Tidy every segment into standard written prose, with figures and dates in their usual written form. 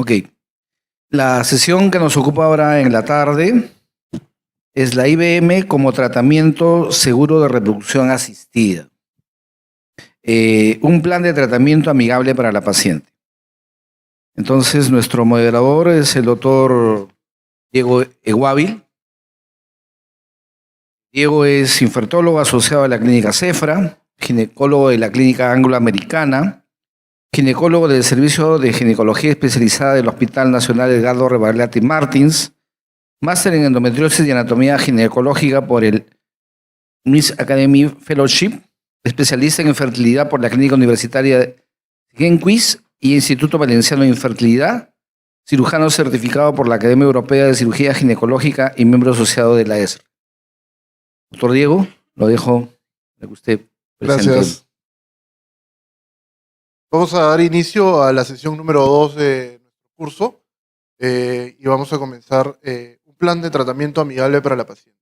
Ok, la sesión que nos ocupa ahora en la tarde es la IBM como tratamiento seguro de reproducción asistida. Un plan de tratamiento amigable para la paciente. Entonces, nuestro moderador es el doctor Diego Eguávil. Diego es infertólogo asociado a la clínica Cefra, ginecólogo de la clínica angloamericana, ginecólogo del Servicio de Ginecología Especializada del Hospital Nacional Edgardo Rebagliati Martins, máster en endometriosis y anatomía ginecológica por el Miss Academy Fellowship, especialista en infertilidad por la Clínica Universitaria Genquis y Instituto Valenciano de Infertilidad, cirujano certificado por la Academia Europea de Cirugía Ginecológica y miembro asociado de la ESR. Doctor Diego, lo dejo para que usted presente. Gracias. Vamos a dar inicio a la sesión número 2 de nuestro curso y vamos a comenzar un plan de tratamiento amigable para la paciente.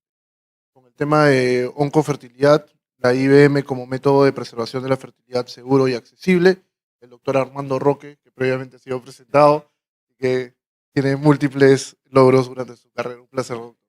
Con el tema de oncofertilidad, la IBM como método de preservación de la fertilidad seguro y accesible, el doctor Armando Roque, que previamente ha sido presentado y que tiene múltiples logros durante su carrera. Un placer, doctor.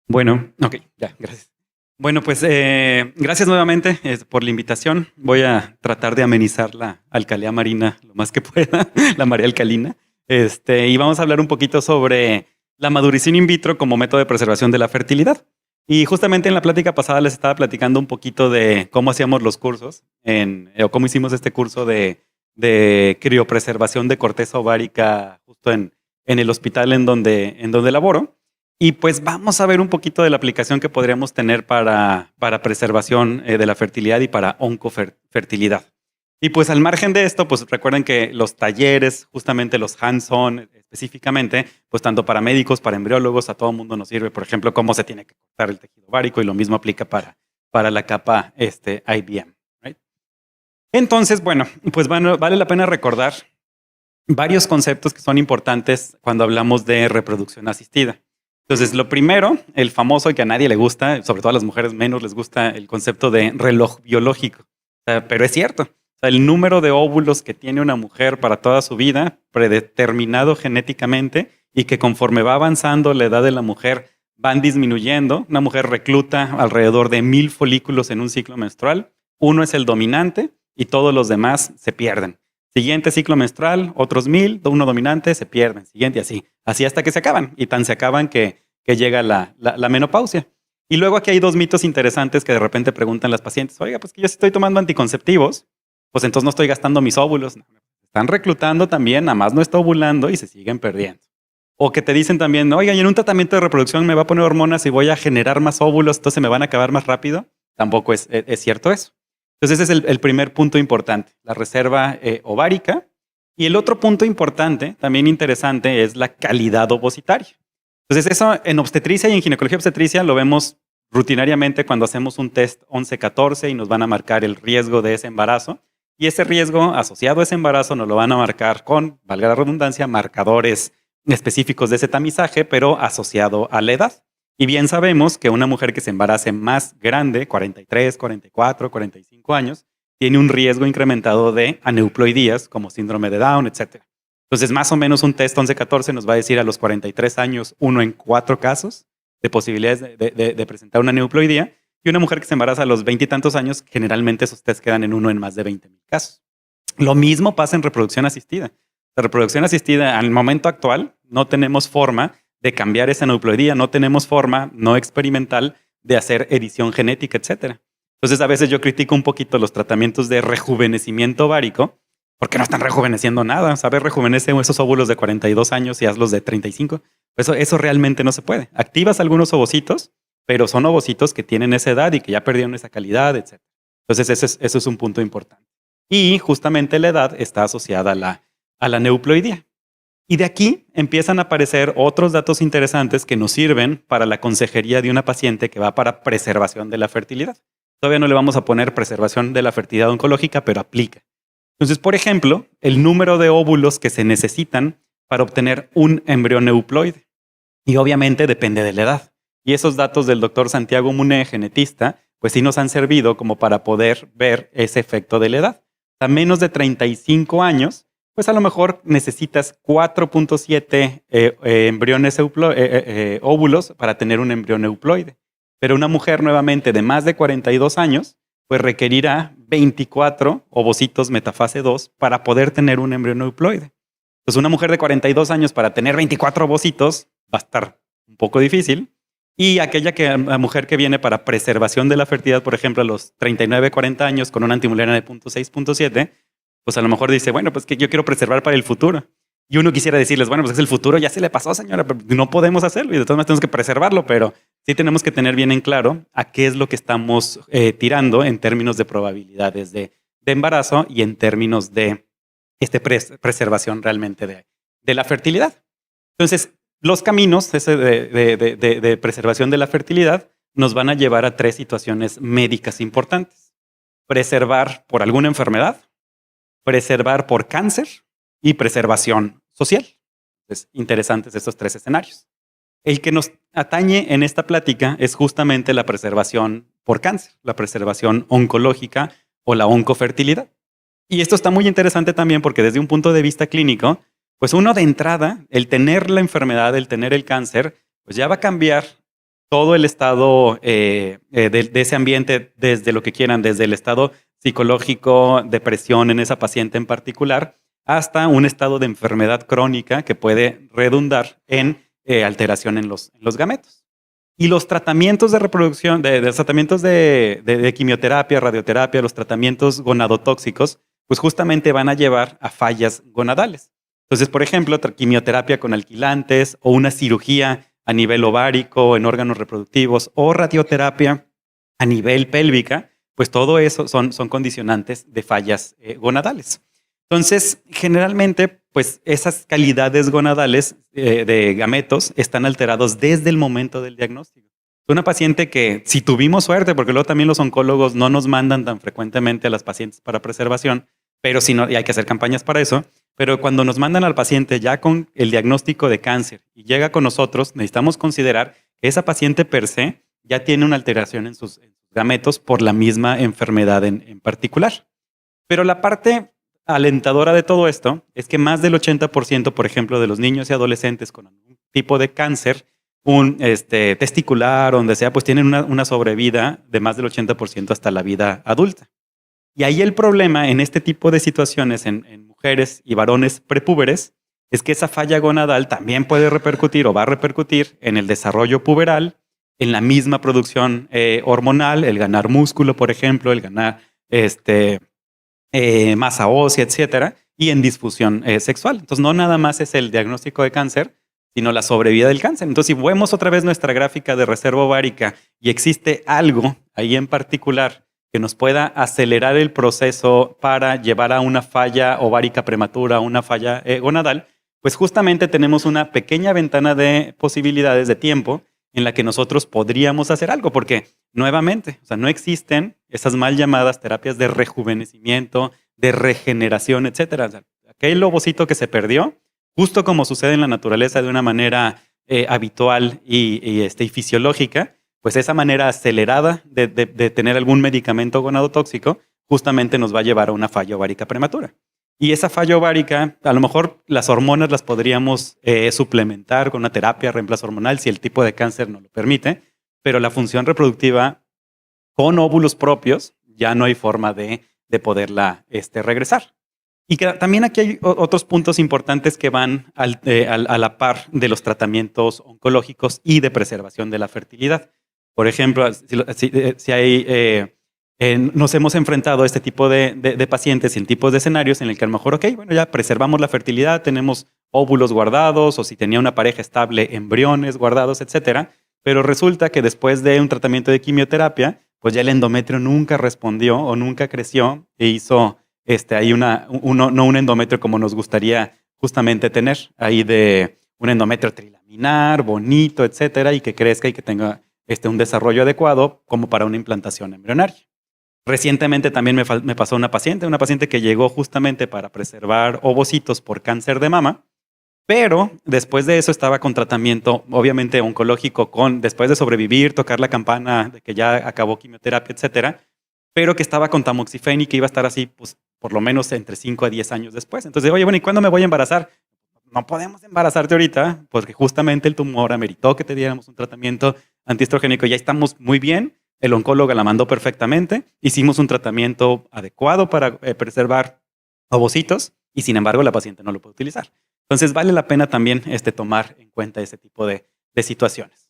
Bueno, ok, ya, gracias. Bueno, pues gracias nuevamente por la invitación. Voy a tratar de amenizar la alcalía marina lo más que pueda, la marea alcalina. Y vamos a hablar un poquito sobre la maduración in vitro como método de preservación de la fertilidad. Y justamente en la plática pasada les estaba platicando un poquito de cómo hacíamos los cursos, o cómo hicimos este curso de criopreservación de corteza ovárica justo en el hospital en donde laboro. Y pues vamos a ver un poquito de la aplicación que podríamos tener para preservación de la fertilidad y para oncofertilidad. Y pues al margen de esto, pues recuerden que los talleres, justamente los hands-on específicamente, pues tanto para médicos, para embriólogos, a todo el mundo nos sirve, por ejemplo, cómo se tiene que cortar el tejido ovárico y lo mismo aplica para la capa IBM. ¿Right? Entonces, bueno, pues vale la pena recordar varios conceptos que son importantes cuando hablamos de reproducción asistida. Entonces, lo primero, el famoso y que a nadie le gusta, sobre todo a las mujeres menos les gusta el concepto de reloj biológico. O sea, pero es cierto. O sea, el número de óvulos que tiene una mujer para toda su vida, predeterminado genéticamente, y que conforme va avanzando la edad de la mujer, van disminuyendo. Una mujer recluta alrededor de 1000 folículos en un ciclo menstrual. Uno es el dominante y todos los demás se pierden. Siguiente ciclo menstrual, otros 1000, uno dominante, se pierden. Siguiente, así hasta que se acaban. Y tan se acaban que llega la menopausia. Y luego aquí hay dos mitos interesantes que de repente preguntan las pacientes. Oiga, pues que yo estoy tomando anticonceptivos, pues entonces no estoy gastando mis óvulos. No, están reclutando también, nada más no está ovulando y se siguen perdiendo. O que te dicen también, oiga, y en un tratamiento de reproducción me va a poner hormonas y voy a generar más óvulos, entonces me van a acabar más rápido. Tampoco es cierto eso. Entonces ese es el primer punto importante, la reserva ovárica. Y el otro punto importante, también interesante, es la calidad ovocitaria. Entonces eso en obstetricia y en ginecología obstetricia lo vemos rutinariamente cuando hacemos un test 11-14 y nos van a marcar el riesgo de ese embarazo. Y ese riesgo asociado a ese embarazo nos lo van a marcar con, valga la redundancia, marcadores específicos de ese tamizaje, pero asociado a la edad. Y bien sabemos que una mujer que se embarace más grande, 43, 44, 45 años, tiene un riesgo incrementado de aneuploidías como síndrome de Down, etc. Entonces, más o menos un test 11-14 nos va a decir a los 43 años 1 en 4 casos de posibilidades de presentar una aneuploidía. Y una mujer que se embaraza a los 20 y tantos años, generalmente esos tests quedan en 1 en más de 20,000 casos. Lo mismo pasa en reproducción asistida. La reproducción asistida, al momento actual, no tenemos forma de cambiar esa aneuploidía, no tenemos forma no experimental de hacer edición genética, etc. Entonces, a veces yo critico un poquito los tratamientos de rejuvenecimiento ovárico, porque no están rejuveneciendo nada. ¿Sabes? Rejuvenece esos óvulos de 42 años y hazlos de 35. Eso realmente no se puede. Activas algunos ovocitos, pero son ovocitos que tienen esa edad y que ya perdieron esa calidad, etc. Entonces, eso es un punto importante. Y justamente la edad está asociada a la aneuploidía. Y de aquí empiezan a aparecer otros datos interesantes que nos sirven para la consejería de una paciente que va para preservación de la fertilidad. Todavía no le vamos a poner preservación de la fertilidad oncológica, pero aplica. Entonces, por ejemplo, el número de óvulos que se necesitan para obtener un embrión euploide. Y obviamente depende de la edad. Y esos datos del doctor Santiago Muné, genetista, pues sí nos han servido como para poder ver ese efecto de la edad. A menos de 35 años, pues a lo mejor necesitas 4.7 embriones óvulos para tener un embrión euploide. Pero una mujer nuevamente de más de 42 años, pues requerirá 24 ovocitos metafase 2 para poder tener un embrión euploide. Entonces una mujer de 42 años para tener 24 ovocitos va a estar un poco difícil. Y la mujer que viene para preservación de la fertilidad, por ejemplo, a los 39, 40 años con una antimularia de 0.6, 0.7, pues a lo mejor dice, bueno, pues que yo quiero preservar para el futuro. Y uno quisiera decirles, bueno, pues es el futuro, ya se le pasó, señora, pero no podemos hacerlo y de todas maneras tenemos que preservarlo, pero sí tenemos que tener bien en claro a qué es lo que estamos tirando en términos de probabilidades de embarazo y en términos de preservación realmente de la fertilidad. Entonces, los caminos de preservación de la fertilidad nos van a llevar a 3 situaciones médicas importantes. Preservar por alguna enfermedad, preservar por cáncer y preservación social. Es interesantes estos 3 escenarios. El que nos atañe en esta plática es justamente la preservación por cáncer, la preservación oncológica o la oncofertilidad. Y esto está muy interesante también porque desde un punto de vista clínico, pues uno de entrada, el tener la enfermedad, el tener el cáncer, pues ya va a cambiar todo el estado de ese ambiente, desde lo que quieran, desde el estado psicológico, depresión en esa paciente en particular, hasta un estado de enfermedad crónica que puede redundar en alteración en los gametos. Y los tratamientos de reproducción, los tratamientos de quimioterapia, radioterapia, los tratamientos gonadotóxicos, pues justamente van a llevar a fallas gonadales. Entonces, por ejemplo, quimioterapia con alquilantes o una cirugía a nivel ovárico, en órganos reproductivos, o radioterapia a nivel pélvica, pues todo eso son condicionantes de fallas gonadales. Entonces, generalmente, pues esas calidades gonadales de gametos están alterados desde el momento del diagnóstico. Una paciente que, si tuvimos suerte, porque luego también los oncólogos no nos mandan tan frecuentemente a las pacientes para preservación, pero si no, y hay que hacer campañas para eso, pero cuando nos mandan al paciente ya con el diagnóstico de cáncer y llega con nosotros, necesitamos considerar que esa paciente per se ya tiene una alteración en sus gametos por la misma enfermedad en particular. Pero la parte alentadora de todo esto es que más del 80%, por ejemplo, de los niños y adolescentes con algún tipo de cáncer, testicular, donde sea, pues tienen una sobrevida de más del 80% hasta la vida adulta. Y ahí el problema en este tipo de situaciones en mujeres y varones prepúberes es que esa falla gonadal también puede repercutir o va a repercutir en el desarrollo puberal, en la misma producción hormonal, el ganar músculo, por ejemplo, el ganar masa ósea, etcétera, y en disfunción sexual. Entonces, no nada más es el diagnóstico de cáncer, sino la sobrevida del cáncer. Entonces, si vemos otra vez nuestra gráfica de reserva ovárica y existe algo ahí en particular que nos pueda acelerar el proceso para llevar a una falla ovárica prematura, una falla gonadal, pues justamente tenemos una pequeña ventana de posibilidades de tiempo en la que nosotros podríamos hacer algo, porque nuevamente, o sea, no existen esas mal llamadas terapias de rejuvenecimiento, de regeneración, etcétera. O sea, aquel ovocito que se perdió, justo como sucede en la naturaleza de una manera habitual y fisiológica, pues esa manera acelerada de tener algún medicamento gonadotóxico justamente nos va a llevar a una falla ovárica prematura. Y esa falla ovárica, a lo mejor las hormonas las podríamos suplementar con una terapia reemplazo hormonal si el tipo de cáncer nos lo permite, pero la función reproductiva con óvulos propios ya no hay forma de poderla regresar. Y que también aquí hay otros puntos importantes que van a la par de los tratamientos oncológicos y de preservación de la fertilidad. Por ejemplo, nos hemos enfrentado a este tipo de pacientes en tipos de escenarios en el que a lo mejor, bueno, ya preservamos la fertilidad, tenemos óvulos guardados, o si tenía una pareja estable, embriones guardados, etcétera. Pero resulta que después de un tratamiento de quimioterapia, pues ya el endometrio nunca respondió o nunca creció e hizo ahí no un endometrio como nos gustaría justamente tener, ahí de un endometrio trilaminar, bonito, etcétera, y que crezca y que tenga un desarrollo adecuado como para una implantación embrionaria. Recientemente también me pasó una paciente que llegó justamente para preservar ovocitos por cáncer de mama Pero después de eso estaba con tratamiento, obviamente oncológico, después de sobrevivir, tocar la campana de que ya acabó quimioterapia, etcétera, pero que estaba con tamoxifeno y que iba a estar así, pues, por lo menos entre 5 a 10 años después. Entonces, oye, bueno, ¿y cuándo me voy a embarazar? No podemos embarazarte ahorita, porque justamente el tumor ameritó que te diéramos un tratamiento antiestrogénico. Ya estamos muy bien, el oncólogo la mandó perfectamente, hicimos un tratamiento adecuado para preservar ovocitos y sin embargo la paciente no lo puede utilizar. Entonces vale la pena también tomar en cuenta ese tipo de situaciones.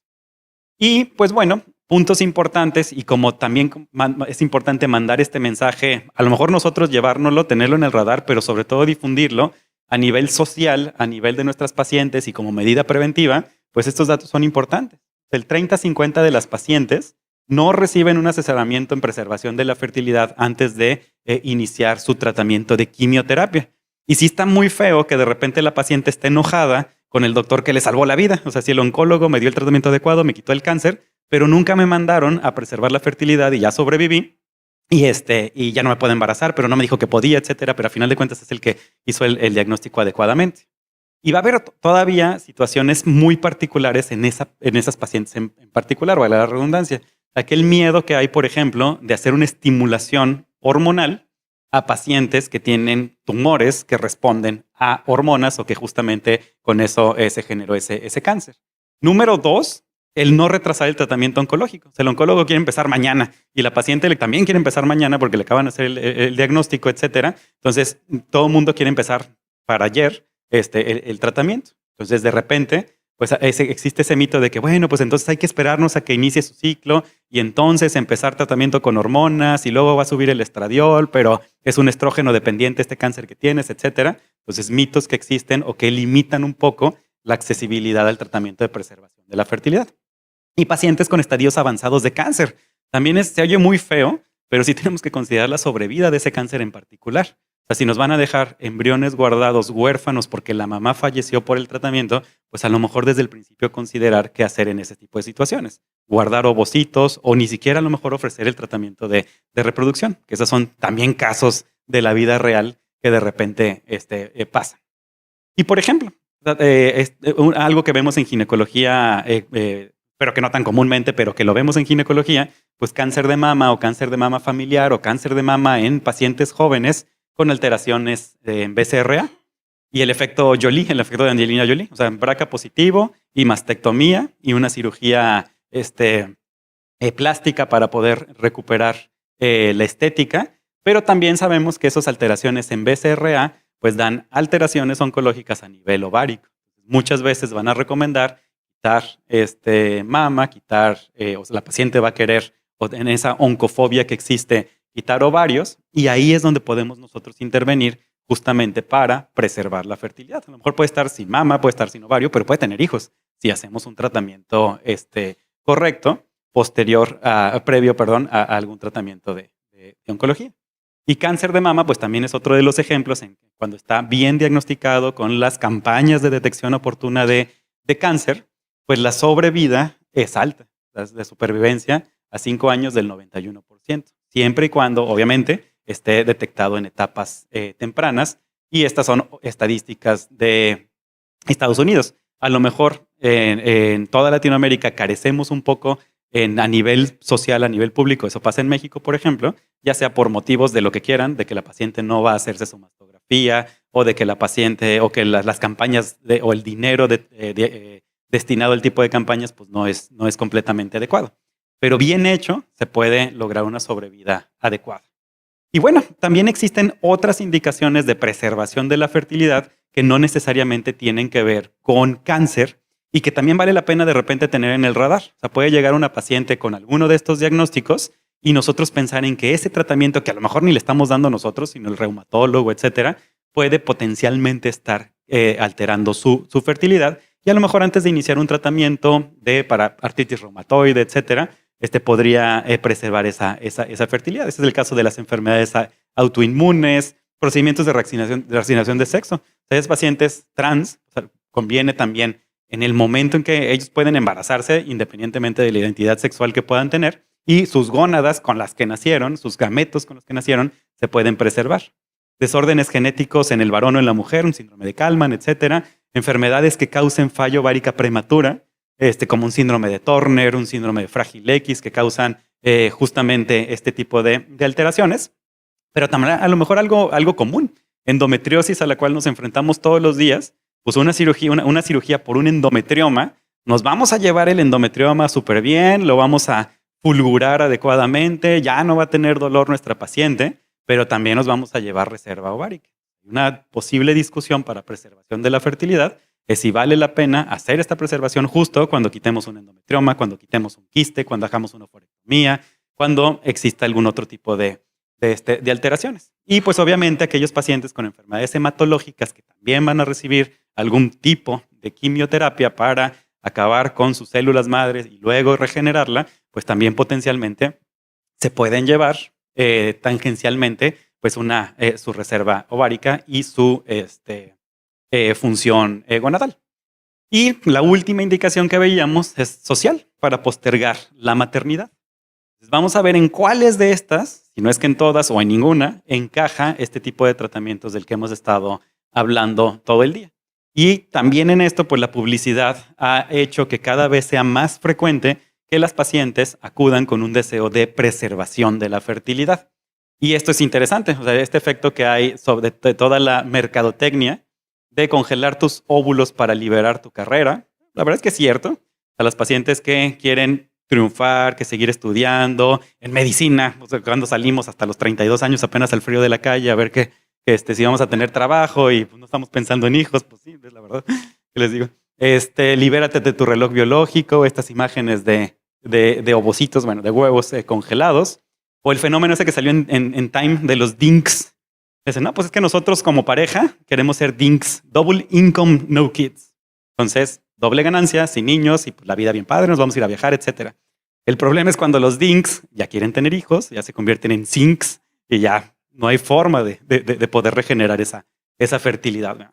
Y pues bueno, puntos importantes y como también es importante mandar este mensaje, a lo mejor nosotros llevárnoslo, tenerlo en el radar, pero sobre todo difundirlo a nivel social, a nivel de nuestras pacientes y como medida preventiva, pues estos datos son importantes. El 30-50 de las pacientes no reciben un asesoramiento en preservación de la fertilidad antes de iniciar su tratamiento de quimioterapia. Y sí está muy feo que de repente la paciente esté enojada con el doctor que le salvó la vida. O sea, si el oncólogo me dio el tratamiento adecuado, me quitó el cáncer, pero nunca me mandaron a preservar la fertilidad y ya sobreviví. Y ya no me puedo embarazar, pero no me dijo que podía, etcétera. Pero a final de cuentas es el que hizo el diagnóstico adecuadamente. Y va a haber todavía situaciones muy particulares en esas pacientes en particular, vale la redundancia. Aquel miedo que hay, por ejemplo, de hacer una estimulación hormonal a pacientes que tienen tumores que responden a hormonas o que justamente con eso se generó ese cáncer. Número 2, el no retrasar el tratamiento oncológico. O sea, el oncólogo quiere empezar mañana y la paciente también quiere empezar mañana porque le acaban de hacer el diagnóstico, etcétera. Entonces, todo el mundo quiere empezar para ayer el tratamiento. Entonces, de repente, pues existe ese mito de que, bueno, pues entonces hay que esperarnos a que inicie su ciclo y entonces empezar tratamiento con hormonas y luego va a subir el estradiol, pero es un estrógeno dependiente este cáncer que tienes, etcétera. Entonces, mitos que existen o que limitan un poco la accesibilidad al tratamiento de preservación de la fertilidad. Y pacientes con estadios avanzados de cáncer. También se oye muy feo, pero sí tenemos que considerar la sobrevida de ese cáncer en particular. O sea, si nos van a dejar embriones guardados huérfanos porque la mamá falleció por el tratamiento, pues a lo mejor desde el principio considerar qué hacer en ese tipo de situaciones. Guardar ovocitos o ni siquiera a lo mejor ofrecer el tratamiento de reproducción, que esos son también casos de la vida real que de repente pasan. Y por ejemplo, algo que vemos en ginecología, pero que no tan comúnmente, pero que lo vemos en ginecología, pues cáncer de mama o cáncer de mama familiar o cáncer de mama en pacientes jóvenes con alteraciones en BCRA y el efecto Jolie, el efecto de Angelina Jolie, o sea, BRCA positivo y mastectomía y una cirugía plástica para poder recuperar la estética, pero también sabemos que esas alteraciones en BCRA pues dan alteraciones oncológicas a nivel ovárico. Muchas veces van a recomendar quitar mama, o sea, la paciente va a querer, en esa oncofobia que existe, quitar ovarios, y ahí es donde podemos nosotros intervenir justamente para preservar la fertilidad. A lo mejor puede estar sin mama, puede estar sin ovario, pero puede tener hijos si hacemos un tratamiento correcto, previo a algún tratamiento de oncología. Y cáncer de mama, pues también es otro de los ejemplos en cuando está bien diagnosticado con las campañas de detección oportuna de cáncer, pues la sobrevida es alta, de supervivencia a 5 años del 91%. Siempre y cuando, obviamente, esté detectado en etapas tempranas. Y estas son estadísticas de Estados Unidos. A lo mejor en toda Latinoamérica carecemos un poco a nivel social, a nivel público. Eso pasa en México, por ejemplo, ya sea por motivos de lo que quieran, de que la paciente no va a hacerse su mastografía o de que la paciente o que las campañas o el dinero destinado al tipo de campañas pues no es completamente adecuado. Pero bien hecho, se puede lograr una sobrevida adecuada. Y bueno, también existen otras indicaciones de preservación de la fertilidad que no necesariamente tienen que ver con cáncer y que también vale la pena de repente tener en el radar. O sea, puede llegar una paciente con alguno de estos diagnósticos y nosotros pensar en que ese tratamiento, que a lo mejor ni le estamos dando nosotros, sino el reumatólogo, etcétera, puede potencialmente estar alterando su fertilidad. Y a lo mejor antes de iniciar un tratamiento para artritis reumatoide, etcétera, podría preservar esa fertilidad. Ese es el caso de las enfermedades autoinmunes, procedimientos de reasignación de sexo. Entonces, pacientes trans, o sea, conviene también en el momento en que ellos pueden embarazarse, independientemente de la identidad sexual que puedan tener, y sus gónadas con las que nacieron, sus gametos con los que nacieron, se pueden preservar. Desórdenes genéticos en el varón o en la mujer, un síndrome de Kallmann, etcétera, enfermedades que causen falla ovárica prematura, como un síndrome de Turner, un síndrome de Frágil X, que causan justamente este tipo de alteraciones. Pero también a lo mejor algo común, endometriosis a la cual nos enfrentamos todos los días, pues una cirugía por un endometrioma, nos vamos a llevar el endometrioma súper bien, lo vamos a fulgurar adecuadamente, ya no va a tener dolor nuestra paciente, pero también nos vamos a llevar reserva ovárica. Una posible discusión para preservación de la fertilidad es si vale la pena hacer esta preservación justo cuando quitemos un endometrioma, cuando quitemos un quiste, cuando hagamos una oophorectomía, cuando exista algún otro tipo de alteraciones. Y pues obviamente aquellos pacientes con enfermedades hematológicas que también van a recibir algún tipo de quimioterapia para acabar con sus células madres y luego regenerarla, pues también potencialmente se pueden llevar tangencialmente pues su reserva ovárica y su función gonadal. Y la última indicación que veíamos es social, para postergar la maternidad. Entonces vamos a ver en cuáles de estas, si no es que en todas o en ninguna, encaja este tipo de tratamientos del que hemos estado hablando todo el día. Y también en esto, pues la publicidad ha hecho que cada vez sea más frecuente que las pacientes acudan con un deseo de preservación de la fertilidad. Y esto es interesante, o sea, este efecto que hay sobre toda la mercadotecnia de congelar tus óvulos para liberar tu carrera. La verdad es que es cierto. A las pacientes que quieren triunfar, que seguir estudiando, en medicina, o sea, cuando salimos hasta los 32 años apenas al frío de la calle a ver si vamos a tener trabajo y pues, no estamos pensando en hijos, pues sí, es la verdad que les digo. Libérate de tu reloj biológico, estas imágenes de ovocitos, bueno, de huevos congelados, o el fenómeno ese que salió en Time de los dinks. Dicen, no, pues es que nosotros como pareja queremos ser dinks, double income, no kids. Entonces, doble ganancia, sin niños y pues, la vida bien padre, nos vamos a ir a viajar, etc. El problema es cuando los dinks ya quieren tener hijos, ya se convierten en zincs y ya no hay forma de poder regenerar esa fertilidad.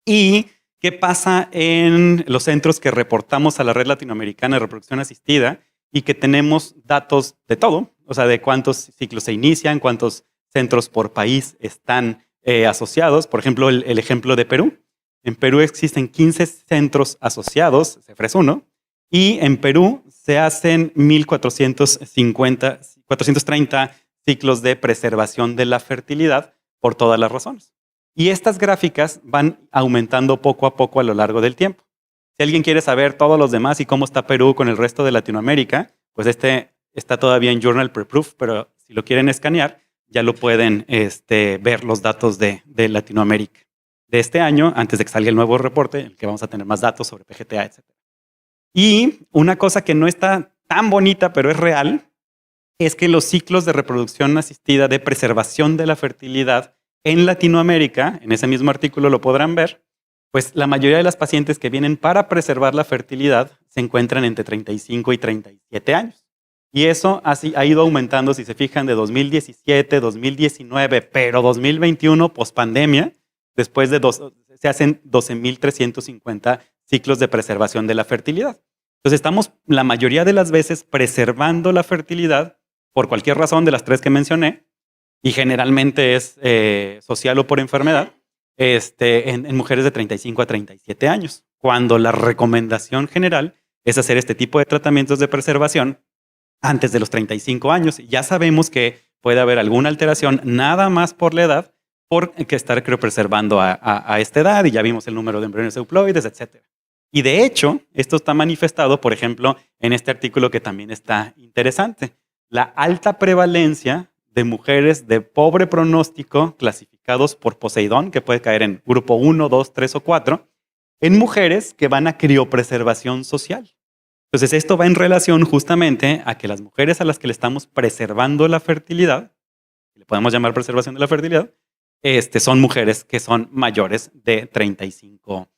¿Y qué pasa en los centros que reportamos a la Red Latinoamericana de Reproducción Asistida y que tenemos datos de todo? O sea, de cuántos ciclos se inician, cuántos centros por país están asociados. Por ejemplo, el ejemplo de Perú. En Perú existen 15 centros asociados, CEFRES 1, y en Perú se hacen 1,430 ciclos de preservación de la fertilidad por todas las razones. Y estas gráficas van aumentando poco a poco a lo largo del tiempo. Si alguien quiere saber todos los demás y cómo está Perú con el resto de Latinoamérica, pues está todavía en Journal Preproof, pero si lo quieren escanear, ya lo pueden ver los datos de Latinoamérica de este año, antes de que salga el nuevo reporte, en el que vamos a tener más datos sobre PGTA, etc. Y una cosa que no está tan bonita, pero es real, es que los ciclos de reproducción asistida de preservación de la fertilidad en Latinoamérica, en ese mismo artículo lo podrán ver, pues la mayoría de las pacientes que vienen para preservar la fertilidad se encuentran entre 35 y 37 años. Y eso ha ido aumentando, si se fijan, de 2017, 2019, pero 2021, pospandemia, después se hacen 12,350 ciclos de preservación de la fertilidad. Entonces estamos la mayoría de las veces preservando la fertilidad por cualquier razón de las tres que mencioné, y generalmente es social o por enfermedad, en mujeres de 35 a 37 años, cuando la recomendación general es hacer este tipo de tratamientos de preservación antes de los 35 años. Ya sabemos que puede haber alguna alteración nada más por la edad, por que estar criopreservando a esta edad, y ya vimos el número de embriones euploides, etc. Y de hecho, esto está manifestado, por ejemplo, en este artículo que también está interesante. La alta prevalencia de mujeres de pobre pronóstico clasificados por Poseidón, que puede caer en grupo 1, 2, 3 o 4, en mujeres que van a criopreservación social. Entonces, esto va en relación justamente a que las mujeres a las que le estamos preservando la fertilidad, le podemos llamar preservación de la fertilidad, son mujeres que son mayores de 35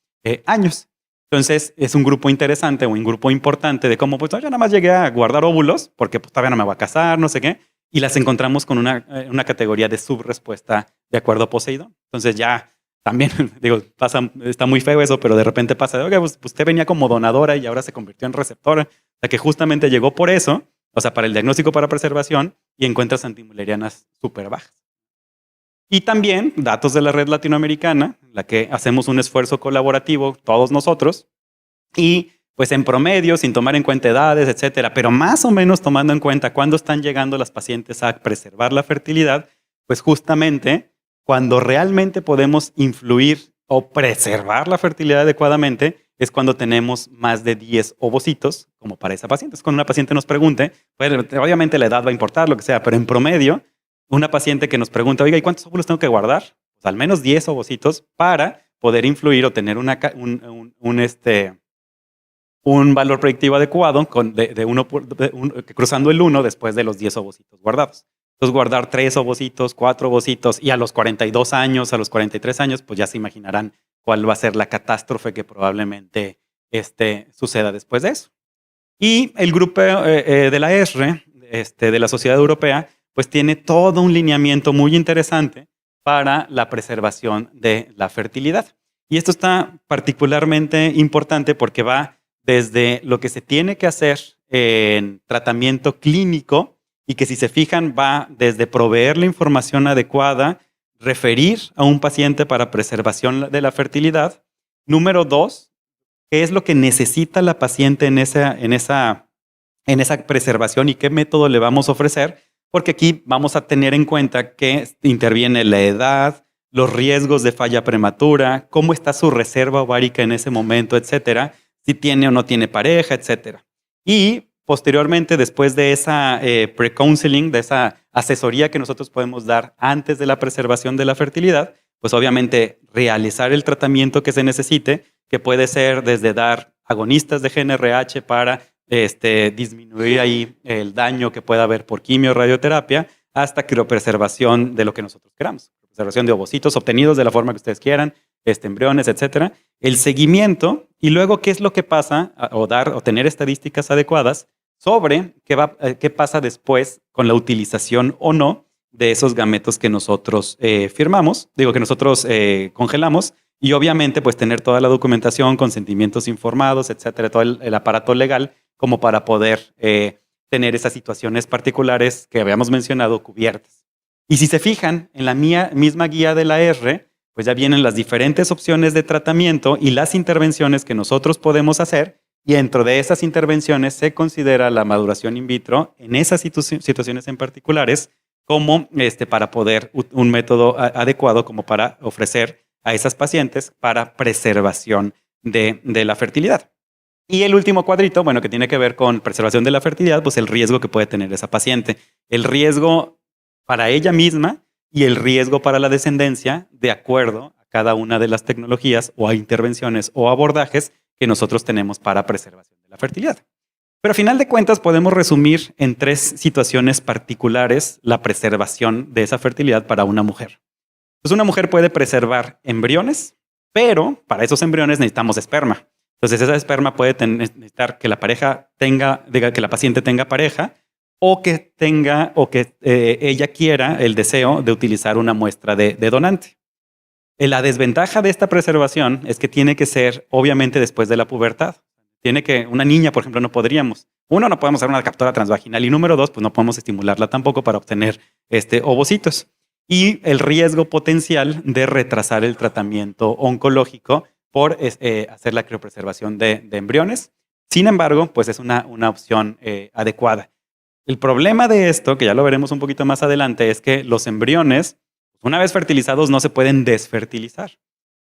años. Entonces, es un grupo interesante o un grupo importante de cómo, pues, yo nada más llegué a guardar óvulos porque pues, todavía no me voy a casar, no sé qué, y las encontramos con una categoría de subrespuesta de acuerdo a Poseidón. Entonces, ya también, digo, está muy feo eso, pero de repente pasa de, oye, pues usted venía como donadora y ahora se convirtió en receptora. O sea, que justamente llegó por eso, o sea, para el diagnóstico para preservación, y encuentras antimulerianas súper bajas. Y también datos de la red latinoamericana, en la que hacemos un esfuerzo colaborativo todos nosotros, y pues en promedio, sin tomar en cuenta edades, etcétera, pero más o menos tomando en cuenta cuándo están llegando las pacientes a preservar la fertilidad, pues justamente cuando realmente podemos influir o preservar la fertilidad adecuadamente es cuando tenemos más de 10 ovocitos, como para esa paciente. Es cuando una paciente nos pregunte, pues, obviamente la edad va a importar, lo que sea, pero en promedio, una paciente que nos pregunta, oiga, ¿y cuántos óvulos tengo que guardar? Pues al menos 10 ovocitos para poder influir o tener un valor predictivo adecuado cruzando el 1 después de los 10 ovocitos guardados. Entonces, guardar 3 ovocitos, 4 ovocitos, y a los 42 años, a los 43 años, pues ya se imaginarán cuál va a ser la catástrofe que probablemente suceda después de eso. Y el grupo de la ESRE, de la Sociedad Europea, pues tiene todo un lineamiento muy interesante para la preservación de la fertilidad. Y esto está particularmente importante porque va desde lo que se tiene que hacer en tratamiento clínico, y que si se fijan va desde proveer la información adecuada, referir a un paciente para preservación de la fertilidad. Número 2, ¿qué es lo que necesita la paciente en esa preservación y qué método le vamos a ofrecer? Porque aquí vamos a tener en cuenta que interviene la edad, los riesgos de falla prematura, cómo está su reserva ovárica en ese momento, etcétera, si tiene o no tiene pareja, etcétera. Y posteriormente, después de esa pre-counseling, de esa asesoría que nosotros podemos dar antes de la preservación de la fertilidad, pues obviamente realizar el tratamiento que se necesite, que puede ser desde dar agonistas de GnRH para disminuir ahí el daño que pueda haber por quimio o radioterapia, hasta criopreservación de lo que nosotros queramos. Preservación de ovocitos obtenidos de la forma que ustedes quieran, embriones, etcétera. El seguimiento y luego qué es lo que pasa o tener estadísticas adecuadas sobre qué pasa después con la utilización o no de esos gametos que nosotros que nosotros congelamos, y obviamente pues tener toda la documentación, consentimientos informados, etcétera, todo el aparato legal como para poder tener esas situaciones particulares que habíamos mencionado cubiertas. Y si se fijan en la misma guía de la R, pues ya vienen las diferentes opciones de tratamiento y las intervenciones que nosotros podemos hacer, y dentro de esas intervenciones se considera la maduración in vitro en esas situaciones en particulares como para poder un método adecuado como para ofrecer a esas pacientes para preservación de la fertilidad. Y el último cuadrito, bueno, que tiene que ver con preservación de la fertilidad, pues el riesgo que puede tener esa paciente. El riesgo para ella misma y el riesgo para la descendencia, de acuerdo a cada una de las tecnologías o a intervenciones o abordajes que nosotros tenemos para preservación de la fertilidad. Pero a final de cuentas podemos resumir en 3 situaciones particulares la preservación de esa fertilidad para una mujer. Pues una mujer puede preservar embriones, pero para esos embriones necesitamos esperma. Entonces esa esperma puede necesitar que la paciente tenga pareja, o que ella quiera el deseo de utilizar una muestra de donante. La desventaja de esta preservación es que tiene que ser obviamente después de la pubertad. Una niña, por ejemplo, no podríamos. 1, no podemos hacer una captura transvaginal, y número 2, pues no podemos estimularla tampoco para obtener ovocitos. Y el riesgo potencial de retrasar el tratamiento oncológico por hacer la criopreservación de embriones. Sin embargo, pues es una opción adecuada. El problema de esto, que ya lo veremos un poquito más adelante, es que los embriones, una vez fertilizados, no se pueden desfertilizar.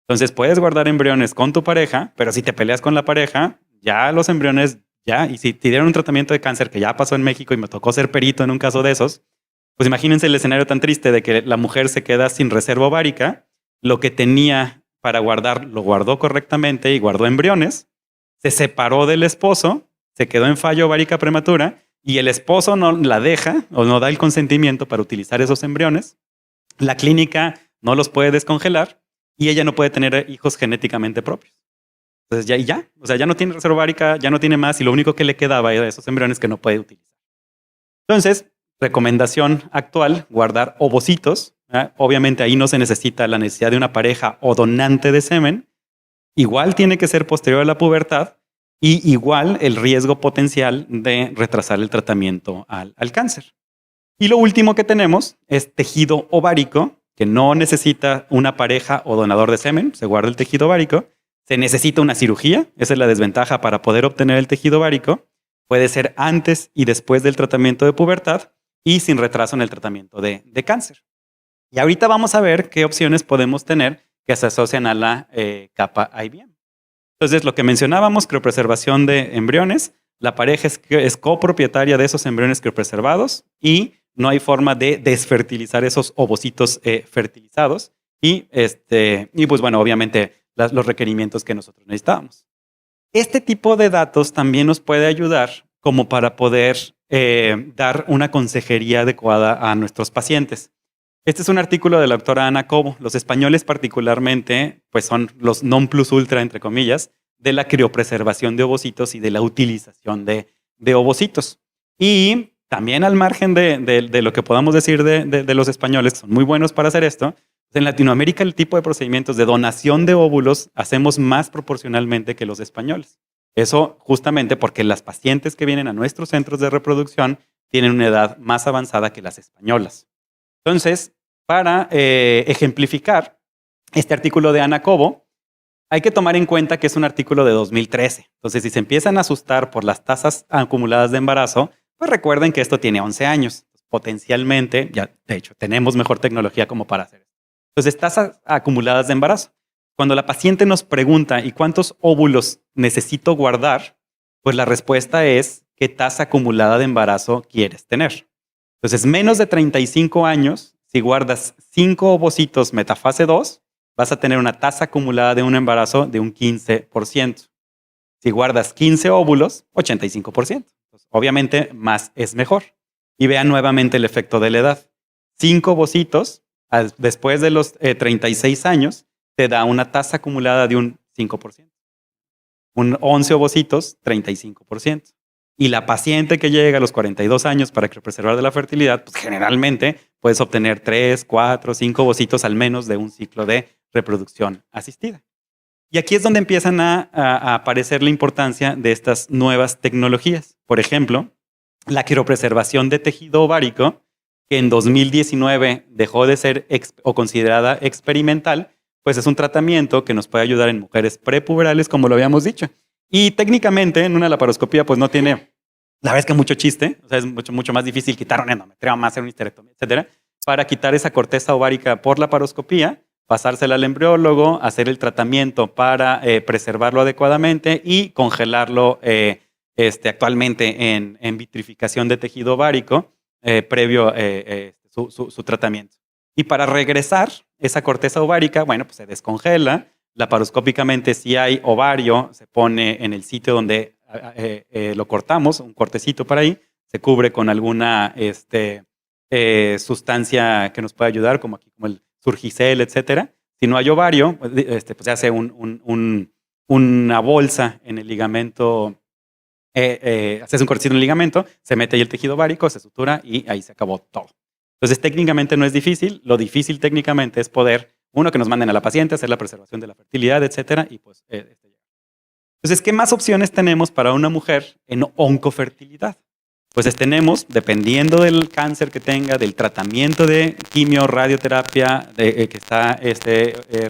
Entonces puedes guardar embriones con tu pareja, pero si te peleas con la pareja, ya los embriones, y si te dieron un tratamiento de cáncer, que ya pasó en México y me tocó ser perito en un caso de esos, pues imagínense el escenario tan triste de que la mujer se queda sin reserva ovárica, lo que tenía para guardar lo guardó correctamente y guardó embriones, se separó del esposo, se quedó en falla ovárica prematura, y el esposo no la deja o no da el consentimiento para utilizar esos embriones. La clínica no los puede descongelar y ella no puede tener hijos genéticamente propios. Entonces ya no tiene reserva ovárica, ya no tiene más, y lo único que le quedaba era esos embriones que no puede utilizar. Entonces, recomendación actual, guardar ovocitos. Obviamente ahí no se necesita la necesidad de una pareja o donante de semen. Igual tiene que ser posterior a la pubertad, y igual el riesgo potencial de retrasar el tratamiento al cáncer. Y lo último que tenemos es tejido ovárico, que no necesita una pareja o donador de semen, se guarda el tejido ovárico. Se necesita una cirugía, esa es la desventaja para poder obtener el tejido ovárico. Puede ser antes y después del tratamiento de pubertad y sin retraso en el tratamiento de cáncer. Y ahorita vamos a ver qué opciones podemos tener que se asocian a la capa IVM. Entonces, lo que mencionábamos, criopreservación de embriones, la pareja es copropietaria de esos embriones criopreservados y no hay forma de desfertilizar esos ovocitos fertilizados y pues bueno, obviamente los requerimientos que nosotros necesitábamos. Este tipo de datos también nos puede ayudar como para poder dar una consejería adecuada a nuestros pacientes. Este es un artículo de la doctora Ana Cobo. Los españoles particularmente pues son los non plus ultra, entre comillas, de la criopreservación de ovocitos y de la utilización de ovocitos. Y también al margen de lo que podamos decir de los españoles, que son muy buenos para hacer esto, en Latinoamérica el tipo de procedimientos de donación de óvulos hacemos más proporcionalmente que los españoles. Eso justamente porque las pacientes que vienen a nuestros centros de reproducción tienen una edad más avanzada que las españolas. Entonces, para ejemplificar este artículo de Ana Cobo, hay que tomar en cuenta que es un artículo de 2013. Entonces, si se empiezan a asustar por las tasas acumuladas de embarazo, pues recuerden que esto tiene 11 años. Potencialmente, ya de hecho, tenemos mejor tecnología como para hacer esto. Entonces, tasas acumuladas de embarazo. Cuando la paciente nos pregunta, ¿y cuántos óvulos necesito guardar? Pues la respuesta es, ¿qué tasa acumulada de embarazo quieres tener? Entonces, menos de 35 años, si guardas 5 ovocitos metafase 2, vas a tener una tasa acumulada de un embarazo de un 15%. Si guardas 15 óvulos, 85%. Entonces, obviamente, más es mejor. Y vean nuevamente el efecto de la edad. 5 ovocitos, después de los 36 años, te da una tasa acumulada de un 5%. 11 ovocitos, 35%. Y la paciente que llega a los 42 años para preservar de la fertilidad, pues generalmente puedes obtener 3, 4, 5 ovocitos al menos de un ciclo de reproducción asistida. Y aquí es donde empiezan a aparecer la importancia de estas nuevas tecnologías. Por ejemplo, la criopreservación de tejido ovárico, que en 2019 dejó de ser considerada experimental, pues es un tratamiento que nos puede ayudar en mujeres prepuberales, como lo habíamos dicho. Y técnicamente en una laparoscopía pues no tiene, la verdad es que mucho chiste, o sea, es mucho más difícil quitar un endometrioma, hacer una histerectomía, etcétera, para quitar esa corteza ovárica por laparoscopía, pasársela al embriólogo, hacer el tratamiento para preservarlo adecuadamente y congelarlo actualmente en vitrificación de tejido ovárico previo su tratamiento. Y para regresar esa corteza ovárica, bueno, pues se descongela. Laparoscópicamente, si hay ovario, se pone en el sitio donde lo cortamos, un cortecito para ahí, se cubre con alguna sustancia que nos puede ayudar, como aquí, como el Surgicel, etcétera. Si no hay ovario, pues se hace una bolsa en el ligamento, se hace un cortecito en el ligamento, se mete ahí el tejido ovárico, se sutura y ahí se acabó todo. Entonces, técnicamente no es difícil. Lo difícil técnicamente es poder, uno, que nos manden a la paciente, hacer la preservación de la fertilidad, etcétera, y pues entonces, ¿qué más opciones tenemos para una mujer en oncofertilidad? Pues tenemos, dependiendo del cáncer que tenga, del tratamiento de quimio, radioterapia que está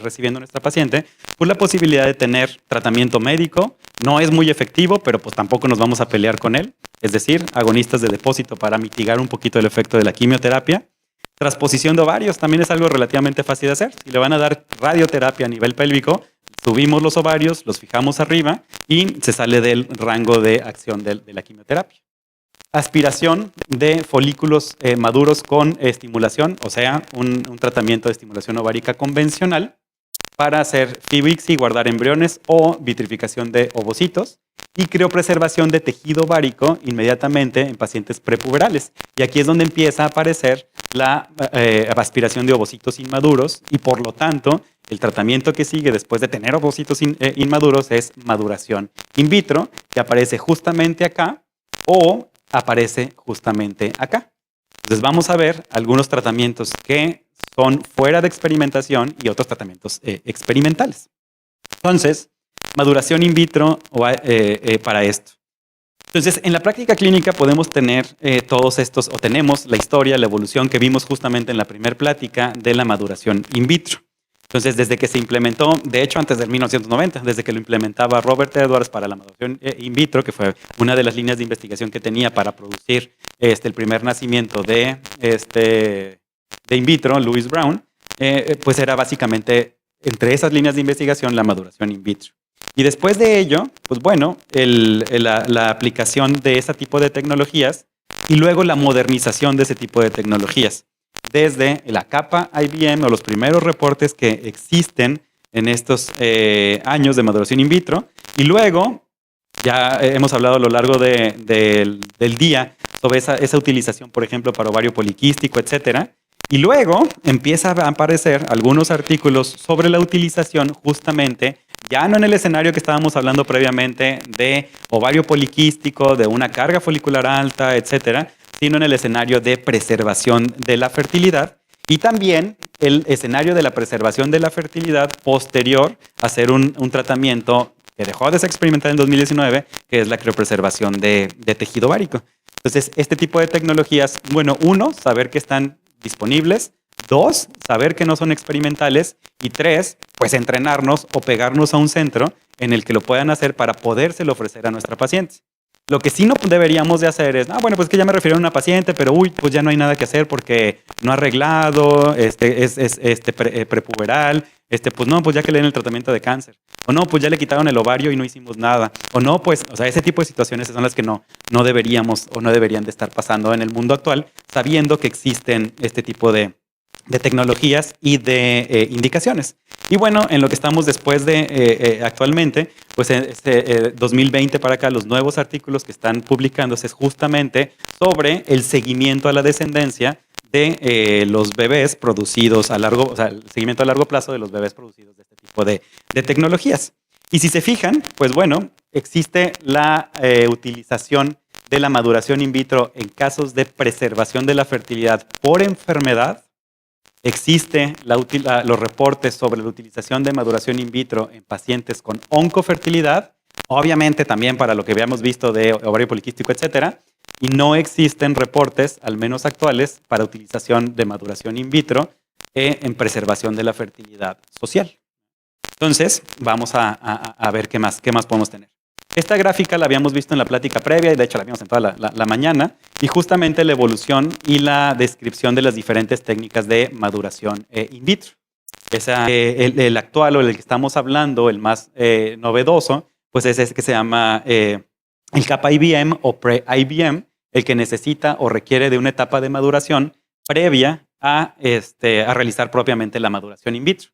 recibiendo nuestra paciente, pues la posibilidad de tener tratamiento médico. No es muy efectivo, pero pues tampoco nos vamos a pelear con él. Es decir, agonistas de depósito para mitigar un poquito el efecto de la quimioterapia. Transposición de ovarios también es algo relativamente fácil de hacer. Si le van a dar radioterapia a nivel pélvico, subimos los ovarios, los fijamos arriba y se sale del rango de acción de la quimioterapia. Aspiración de folículos maduros con estimulación, o sea, un tratamiento de estimulación ovárica convencional para hacer FIVIX y guardar embriones o vitrificación de ovocitos, y criopreservación de tejido ovárico inmediatamente en pacientes prepuberales. Y aquí es donde empieza a aparecer la aspiración de ovocitos inmaduros y por lo tanto el tratamiento que sigue después de tener ovocitos inmaduros es maduración in vitro, que aparece justamente acá o aparece justamente acá. Entonces vamos a ver algunos tratamientos que son fuera de experimentación y otros tratamientos experimentales. Entonces, maduración in vitro para esto. Entonces, en la práctica clínica podemos tener todos estos, o tenemos la historia, la evolución que vimos justamente en la primera plática de la maduración in vitro. Entonces, desde que se implementó, de hecho antes del 1990, desde que lo implementaba Robert Edwards para la maduración in vitro, que fue una de las líneas de investigación que tenía para producir el primer nacimiento de in vitro, Louis Brown, pues era básicamente entre esas líneas de investigación la maduración in vitro. Y después de ello, pues bueno, la aplicación de ese tipo de tecnologías y luego la modernización de ese tipo de tecnologías. Desde la capa IBM o los primeros reportes que existen en estos años de maduración in vitro. Y luego, ya hemos hablado a lo largo del día sobre esa utilización, por ejemplo, para ovario poliquístico, etcétera. Y luego empieza a aparecer algunos artículos sobre la utilización justamente, ya no en el escenario que estábamos hablando previamente de ovario poliquístico, de una carga folicular alta, etcétera, sino en el escenario de preservación de la fertilidad y también el escenario de la preservación de la fertilidad posterior a hacer un tratamiento que dejó de ser experimental en 2019, que es la criopreservación de tejido ovárico. Entonces, este tipo de tecnologías, bueno, uno, saber que están disponibles. 2, saber que no son experimentales. Y 3, pues entrenarnos o pegarnos a un centro en el que lo puedan hacer para podérselo ofrecer a nuestra paciente. Lo que sí no deberíamos de hacer es, bueno, pues que ya me refiero a una paciente, pero pues ya no hay nada que hacer porque no ha arreglado, es prepuberal, pues no, pues ya que le den el tratamiento de cáncer. O no, pues ya le quitaron el ovario y no hicimos nada. O no, pues, o sea, ese tipo de situaciones son las que no deberíamos o no deberían de estar pasando en el mundo actual, sabiendo que existen este tipo de tecnologías y de indicaciones. Y bueno, en lo que estamos después de actualmente, pues 2020 para acá, los nuevos artículos que están publicándose es justamente sobre el seguimiento a la descendencia de los bebés producidos o sea, el seguimiento a largo plazo de los bebés producidos de este tipo de tecnologías. Y si se fijan, pues bueno, existe la utilización de la maduración in vitro en casos de preservación de la fertilidad por enfermedad. Existe los reportes sobre la utilización de maduración in vitro en pacientes con oncofertilidad, obviamente también para lo que habíamos visto de ovario poliquístico, etcétera, y no existen reportes, al menos actuales, para utilización de maduración in vitro en preservación de la fertilidad social. Entonces, vamos a ver qué más podemos tener. Esta gráfica la habíamos visto en la plática previa y de hecho la vimos en toda la mañana y justamente la evolución y la descripción de las diferentes técnicas de maduración in vitro. El actual o el que estamos hablando, el más novedoso, pues es ese que se llama el capa IBM o pre-IBM, el que necesita o requiere de una etapa de maduración previa a realizar propiamente la maduración in vitro.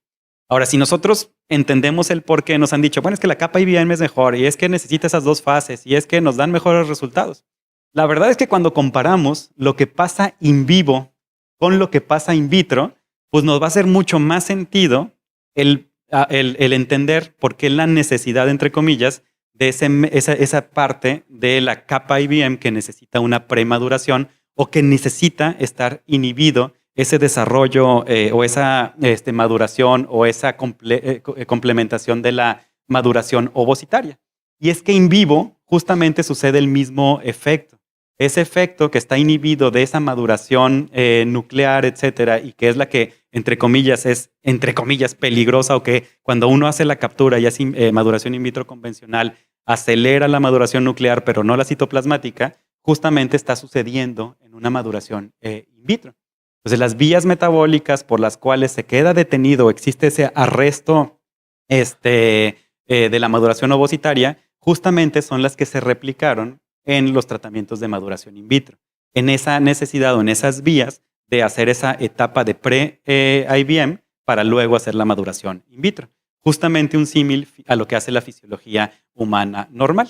Ahora, si nosotros entendemos el por qué nos han dicho, bueno, es que la capa IBM es mejor y es que necesita esas dos fases y es que nos dan mejores resultados. La verdad es que cuando comparamos lo que pasa in vivo con lo que pasa in vitro, pues nos va a hacer mucho más sentido el entender por qué la necesidad, entre comillas, de esa parte de la capa IBM que necesita una premaduración o que necesita estar inhibido ese desarrollo o esa maduración o esa complementación de la maduración ovocitaria. Y es que in vivo justamente sucede el mismo efecto. Ese efecto que está inhibido de esa maduración nuclear, etcétera, y que es la que, entre comillas, es, entre comillas, peligrosa o que cuando uno hace la captura y hace maduración in vitro convencional, acelera la maduración nuclear, pero no la citoplasmática, justamente está sucediendo en una maduración in vitro. Entonces, las vías metabólicas por las cuales se queda detenido, existe ese arresto de la maduración ovocitaria, justamente son las que se replicaron en los tratamientos de maduración in vitro. En esa necesidad o en esas vías de hacer esa etapa de pre-IBM para luego hacer la maduración in vitro. Justamente un símil a lo que hace la fisiología humana normal.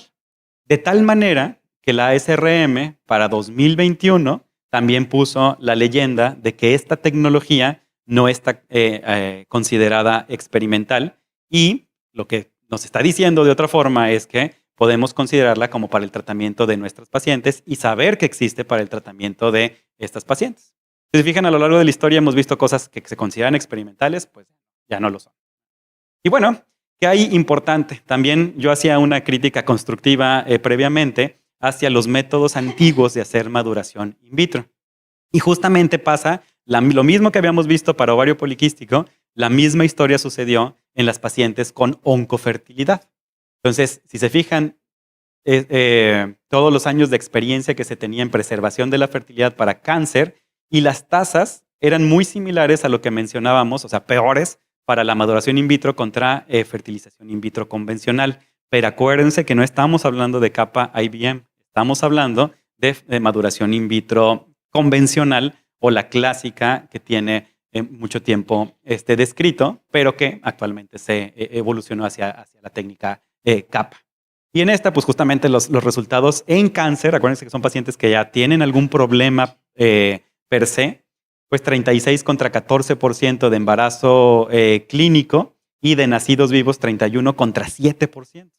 De tal manera que la ASRM para 2021 también puso la leyenda de que esta tecnología no está considerada experimental y lo que nos está diciendo de otra forma es que podemos considerarla como para el tratamiento de nuestros pacientes y saber que existe para el tratamiento de estas pacientes. Si se fijan, a lo largo de la historia hemos visto cosas que se consideran experimentales, pues ya no lo son. Y bueno, ¿qué hay importante? También yo hacía una crítica constructiva previamente hacia los métodos antiguos de hacer maduración in vitro. Y justamente pasa lo mismo que habíamos visto para ovario poliquístico, la misma historia sucedió en las pacientes con oncofertilidad. Entonces, si se fijan, todos los años de experiencia que se tenía en preservación de la fertilidad para cáncer y las tasas eran muy similares a lo que mencionábamos, o sea, peores para la maduración in vitro contra fertilización in vitro convencional. Pero acuérdense que no estamos hablando de capa IBM, estamos hablando de maduración in vitro convencional o la clásica que tiene mucho tiempo descrito, pero que actualmente se evolucionó hacia la técnica capa. Y en esta, pues justamente los resultados en cáncer, acuérdense que son pacientes que ya tienen algún problema per se, pues 36 contra 14% de embarazo clínico y de nacidos vivos 31 contra 7%.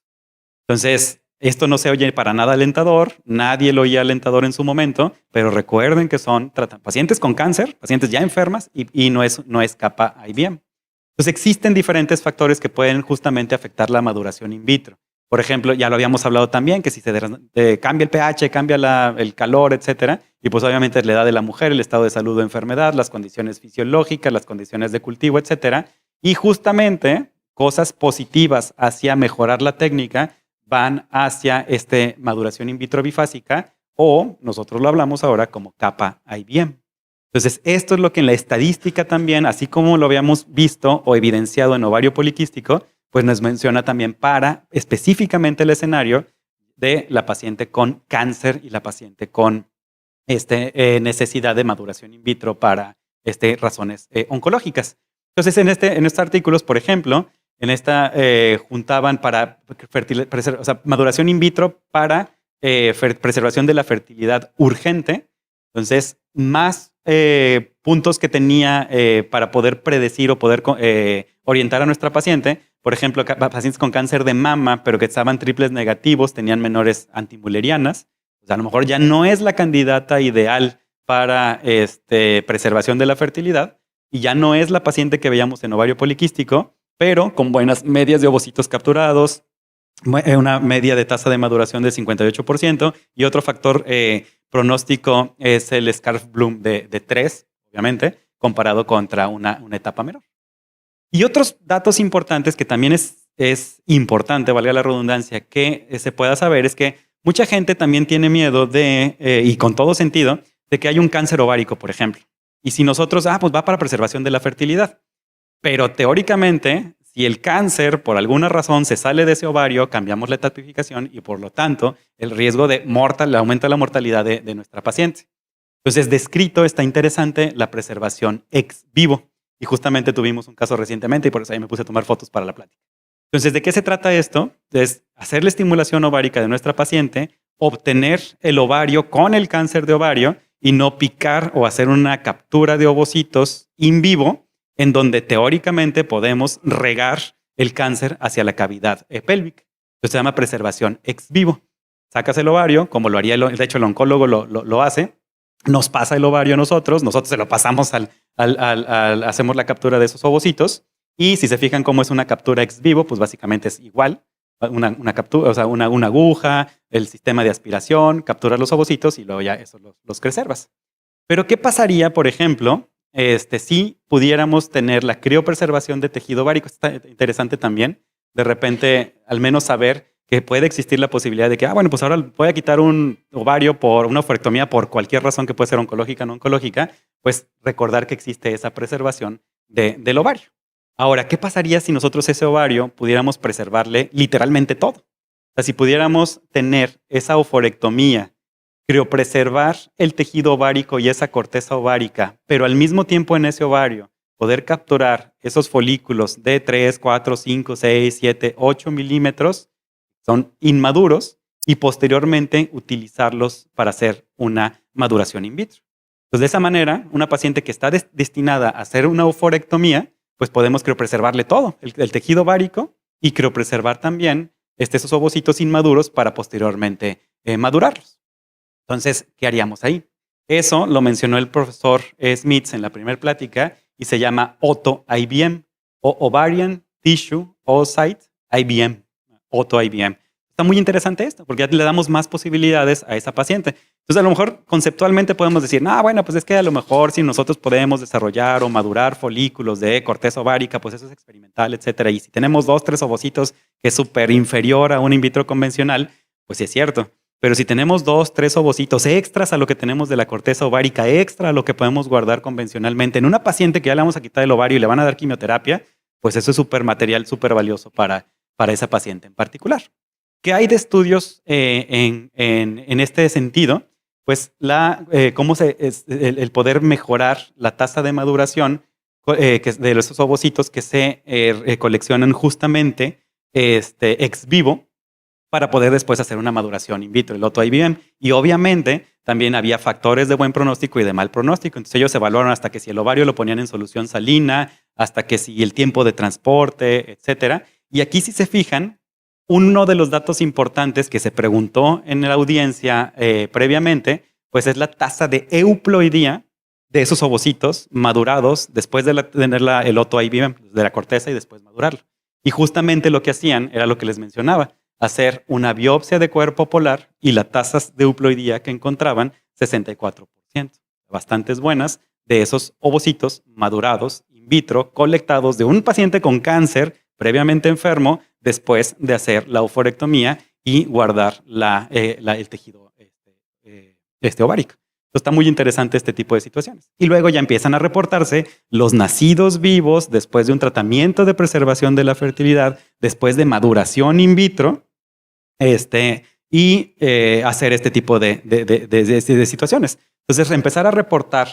Entonces, esto no se oye para nada alentador, nadie lo oía alentador en su momento, pero recuerden que son pacientes con cáncer, pacientes ya enfermas y no es capa IBM. Entonces, existen diferentes factores que pueden justamente afectar la maduración in vitro. Por ejemplo, ya lo habíamos hablado también, que si se cambia el pH, cambia el calor, etcétera, y pues obviamente la edad de la mujer, el estado de salud o enfermedad, las condiciones fisiológicas, las condiciones de cultivo, etcétera, y justamente cosas positivas hacia mejorar la técnica van hacia maduración in vitro bifásica o nosotros lo hablamos ahora como capa IBM. Entonces, esto es lo que en la estadística también, así como lo habíamos visto o evidenciado en ovario poliquístico, pues nos menciona también para específicamente el escenario de la paciente con cáncer y la paciente con necesidad de maduración in vitro para razones oncológicas. Entonces, en estos artículos, por ejemplo, en esta juntaban para maduración in vitro para preservación de la fertilidad urgente. Entonces, más puntos que tenía para poder predecir o poder orientar a nuestra paciente. Por ejemplo, pacientes con cáncer de mama, pero que estaban triples negativos, tenían menores antimulerianas. O sea, a lo mejor ya no es la candidata ideal para preservación de la fertilidad y ya no es la paciente que veíamos en ovario poliquístico, pero con buenas medias de ovocitos capturados, una media de tasa de maduración de 58% y otro factor pronóstico es el Scarf Bloom de 3, obviamente, comparado contra una etapa menor. Y otros datos importantes que también es importante, valga la redundancia, que se pueda saber es que mucha gente también tiene miedo y con todo sentido, de que hay un cáncer ovárico, por ejemplo. Y si nosotros, pues va para preservación de la fertilidad. Pero teóricamente, si el cáncer por alguna razón se sale de ese ovario, cambiamos la etapificación y por lo tanto el riesgo de aumenta la mortalidad de nuestra paciente. Entonces, descrito está interesante la preservación ex vivo. Y justamente tuvimos un caso recientemente y por eso ahí me puse a tomar fotos para la plática. Entonces, ¿de qué se trata esto? Es hacer la estimulación ovárica de nuestra paciente, obtener el ovario con el cáncer de ovario y no picar o hacer una captura de ovocitos in vivo en donde teóricamente podemos regar el cáncer hacia la cavidad pélvica. Entonces se llama preservación ex vivo. Sacas el ovario, como lo haría, de hecho el oncólogo lo hace, nos pasa el ovario a nosotros se lo pasamos hacemos la captura de esos ovocitos y si se fijan cómo es una captura ex vivo, pues básicamente es igual. Una captura, o sea, una aguja, el sistema de aspiración, capturas los ovocitos y luego ya eso los preservas. Pero ¿qué pasaría, por ejemplo, si pudiéramos tener la criopreservación de tejido ovárico? Está interesante también, de repente, al menos saber que puede existir la posibilidad de que, pues ahora voy a quitar un ovario por una ovarectomía por cualquier razón que puede ser oncológica o no oncológica, pues recordar que existe esa preservación del ovario. Ahora, ¿qué pasaría si nosotros ese ovario pudiéramos preservarle literalmente todo? O sea, si pudiéramos tener esa ovarectomía, criopreservar el tejido ovárico y esa corteza ovárica, pero al mismo tiempo en ese ovario poder capturar esos folículos de 3, 4, 5, 6, 7, 8 milímetros, son inmaduros, y posteriormente utilizarlos para hacer una maduración in vitro. Entonces, de esa manera, una paciente que está destinada a hacer una ovarectomía, pues podemos criopreservarle todo, el tejido ovárico, y criopreservar también esos ovocitos inmaduros para posteriormente madurarlos. Entonces, ¿qué haríamos ahí? Eso lo mencionó el profesor Smith en la primera plática y se llama OTO-IBM o Ovarian Tissue Oocyte IBM. OTO-IBM. Está muy interesante esto, porque ya le damos más posibilidades a esa paciente. Entonces, a lo mejor conceptualmente podemos decir, bueno, pues es que a lo mejor si nosotros podemos desarrollar o madurar folículos de corteza ovárica, pues eso es experimental, etcétera. Y si tenemos 2, 3 ovocitos que es súper inferior a un in vitro convencional, pues sí es cierto. Pero si tenemos 2, 3 ovocitos extras a lo que tenemos de la corteza ovárica, extra a lo que podemos guardar convencionalmente en una paciente que ya le vamos a quitar el ovario y le van a dar quimioterapia, pues eso es súper material, súper valioso para esa paciente en particular. ¿Qué hay de estudios en este sentido? Pues cómo el poder mejorar la tasa de maduración de los ovocitos que se coleccionan justamente ex vivo para poder después hacer una maduración in vitro, el auto-IVM. Y obviamente también había factores de buen pronóstico y de mal pronóstico. Entonces ellos evaluaron hasta que si el ovario lo ponían en solución salina, hasta que si el tiempo de transporte, etcétera. Y aquí si se fijan, uno de los datos importantes que se preguntó en la audiencia previamente, pues es la tasa de euploidía de esos ovocitos madurados después de tener el auto-IVM de la corteza y después madurarlo. Y justamente lo que hacían era lo que les mencionaba, hacer una biopsia de cuerpo polar y las tasas de euploidía que encontraban, 64%. Bastantes buenas de esos ovocitos madurados in vitro, colectados de un paciente con cáncer previamente enfermo, después de hacer la oophorectomía y guardar el tejido ovárico. Entonces está muy interesante este tipo de situaciones. Y luego ya empiezan a reportarse los nacidos vivos después de un tratamiento de preservación de la fertilidad, después de maduración in vitro, y hacer este tipo de situaciones. Entonces empezar a reportar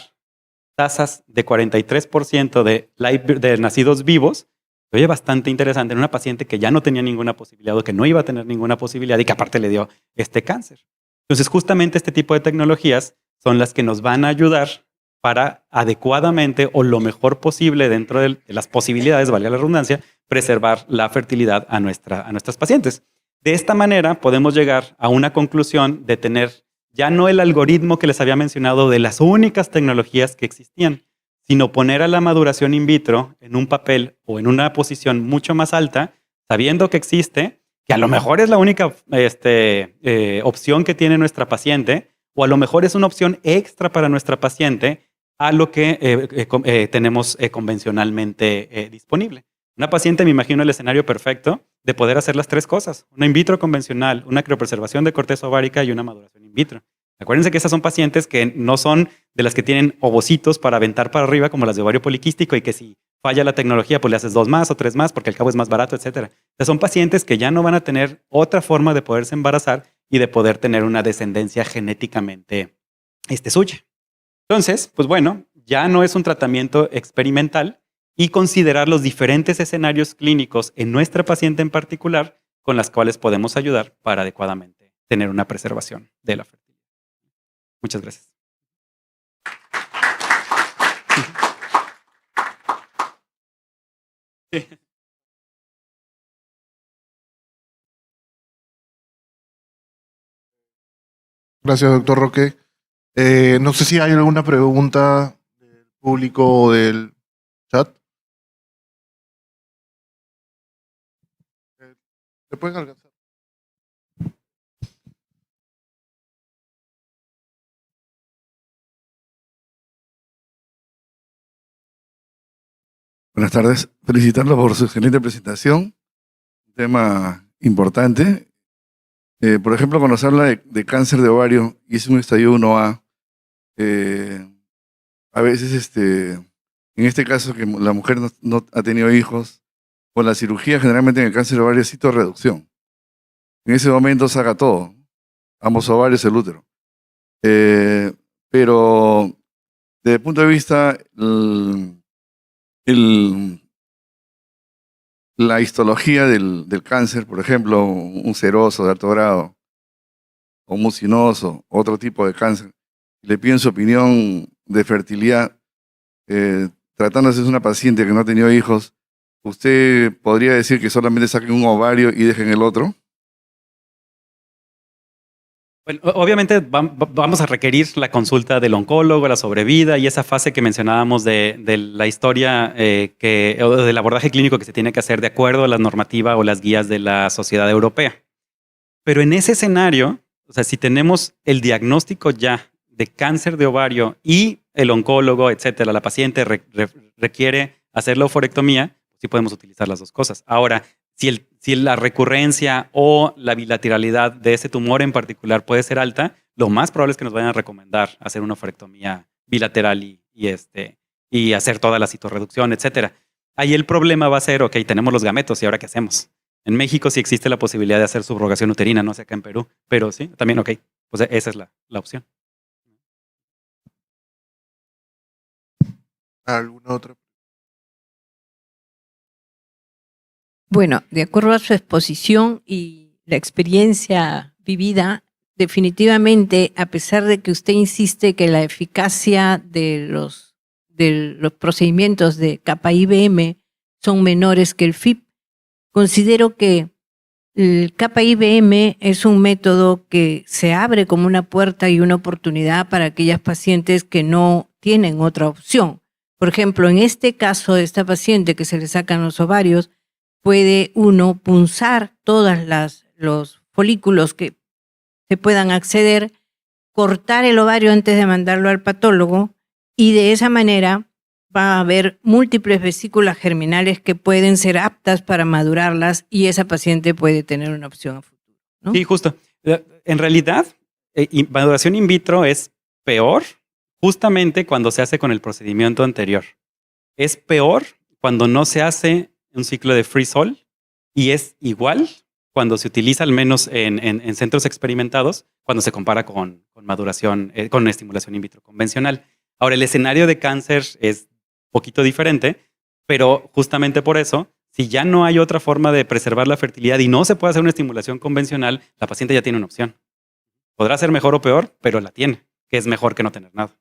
tasas de 43% de nacidos vivos, oye, bastante interesante en una paciente que ya no tenía ninguna posibilidad o que no iba a tener ninguna posibilidad y que aparte le dio este cáncer. Entonces, justamente este tipo de tecnologías son las que nos van a ayudar para adecuadamente o lo mejor posible dentro de las posibilidades, valga la redundancia, preservar la fertilidad a nuestras pacientes. De esta manera podemos llegar a una conclusión de tener ya no el algoritmo que les había mencionado de las únicas tecnologías que existían, sino poner a la maduración in vitro en un papel o en una posición mucho más alta, sabiendo que existe, que a lo mejor es la única opción que tiene nuestra paciente, o a lo mejor es una opción extra para nuestra paciente a lo que tenemos convencionalmente disponible. Una paciente, me imagino el escenario perfecto de poder hacer las 3 cosas: una in vitro convencional, una criopreservación de corteza ovárica y una maduración in vitro. Acuérdense que esas son pacientes que no son de las que tienen ovocitos para aventar para arriba como las de ovario poliquístico y que si falla la tecnología pues le haces 2 más o 3 más porque al cabo es más barato, etc. Entonces son pacientes que ya no van a tener otra forma de poderse embarazar y de poder tener una descendencia genéticamente suya. Entonces, pues bueno, ya no es un tratamiento experimental y considerar los diferentes escenarios clínicos en nuestra paciente en particular con las cuales podemos ayudar para adecuadamente tener una preservación de la fertilidad. Muchas gracias. Gracias, doctor Roque. No sé si hay alguna pregunta del público o del chat. ¿Se pueden alcanzar? Buenas tardes. Felicitarlo por su excelente presentación. Un tema importante. Por ejemplo, cuando se habla de cáncer de ovario y es un estadio 1A, a veces, en este caso que la mujer no ha tenido hijos, con la cirugía generalmente en el cáncer de ovario es citorreducción. En ese momento saca todo, ambos ovarios, el útero. Pero desde el punto de vista la histología del cáncer, por ejemplo, un seroso de alto grado, o un mucinoso, otro tipo de cáncer, le piden su opinión de fertilidad, tratándose de una paciente que no ha tenido hijos, ¿usted podría decir que solamente saquen un ovario y dejen el otro? Bueno, obviamente vamos a requerir la consulta del oncólogo, la sobrevida y esa fase que mencionábamos de la historia o del abordaje clínico que se tiene que hacer de acuerdo a la normativa o las guías de la Sociedad Europea. Pero en ese escenario, o sea, si tenemos el diagnóstico ya de cáncer de ovario y el oncólogo, etcétera, la paciente requiere hacer la oforectomía, sí podemos utilizar las dos cosas. Ahora, si la recurrencia o la bilateralidad de ese tumor en particular puede ser alta, lo más probable es que nos vayan a recomendar hacer una oforectomía bilateral y hacer toda la citorreducción, etcétera. Ahí el problema va a ser, ok, tenemos los gametos, ¿y ahora qué hacemos? En México sí existe la posibilidad de hacer subrogación uterina, no sé acá en Perú, pero sí, también, ok, pues esa es la opción. ¿Alguna otra? Bueno, de acuerdo a su exposición y la experiencia vivida, definitivamente, a pesar de que usted insiste que la eficacia de los procedimientos de kappa-IBM son menores que el FIP, considero que el kappa-IBM es un método que se abre como una puerta y una oportunidad para aquellas pacientes que no tienen otra opción. Por ejemplo, en este caso de esta paciente que se le sacan los ovarios, puede uno punzar todos los folículos que se puedan acceder, cortar el ovario antes de mandarlo al patólogo y de esa manera va a haber múltiples vesículas germinales que pueden ser aptas para madurarlas y esa paciente puede tener una opción a futuro, ¿no? Sí, justo. En realidad, maduración in vitro es peor justamente cuando se hace con el procedimiento anterior. Es peor cuando no se hace un ciclo de freeze-all y es igual cuando se utiliza, al menos en centros experimentados, cuando se compara con maduración, con estimulación in vitro convencional. Ahora, el escenario de cáncer es un poquito diferente, pero justamente por eso, si ya no hay otra forma de preservar la fertilidad y no se puede hacer una estimulación convencional, la paciente ya tiene una opción. Podrá ser mejor o peor, pero la tiene, que es mejor que no tener nada.